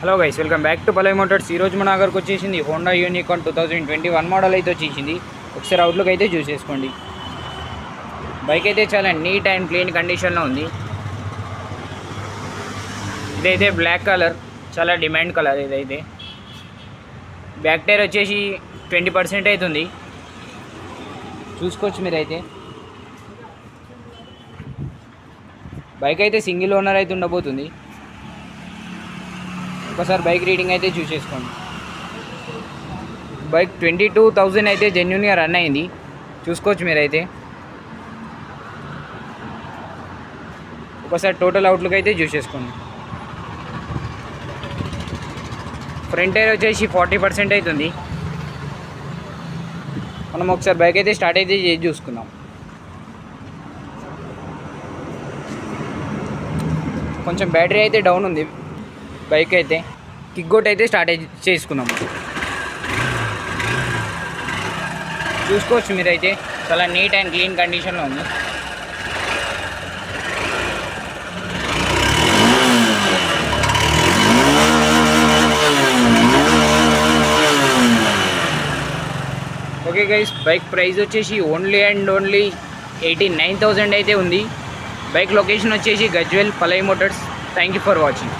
Hello guys, welcome back to Palai motors. ఈరోజు మన దగ్గరకు వచ్చేసింది హోండా యూనికార్న్ 2021 మోడల్ అయితే వచ్చేసింది. ఒకసారి అవుట్లుక్ అయితే చూసేసుకోండి. బైక్ అయితే చాలా నీట్ అండ్ క్లీన్ కండిషన్లో ఉంది. ఇదైతే బ్లాక్ కలర్, చాలా డిమాండ్ కలర్ ఇదైతే. బ్యాక్ టైర్ వచ్చేసి 20% అవుతుంది, చూసుకోవచ్చు మీరైతే. బైక్ అయితే సింగిల్ ఓనర్ అయితే ఉండబోతుంది. ఒకసారి బైక్ రీడింగ్ అయితే చూసేసుకోండి. బైక్ 22,000 అయితే జెన్యున్గా రన్ అయింది, చూసుకోవచ్చు మీరైతే. ఒకసారి టోటల్ అవుట్లుక్ అయితే చూసేసుకోండి. ఫ్రంట్ టైర్ వచ్చేసి 40% అవుతుంది. మనం ఒకసారి బైక్ అయితే స్టార్ట్ అయితే చేసి చూసుకుందాం. కొంచెం బ్యాటరీ అయితే డౌన్ ఉంది బైక్ అయితే. కిక్గోట్ అయితే స్టార్ట్ చేసుకుందాం. చూసుకోవచ్చు మీరైతే, చాలా నీట్ అండ్ క్లీన్ కండిషన్లో ఉంది. ఓకే గైస్, బైక్ ప్రైస్ వచ్చేసి ఓన్లీ 89,000 అయితే ఉంది. బైక్ లొకేషన్ వచ్చేసి Gajwel Palai motors. Thank you for watching.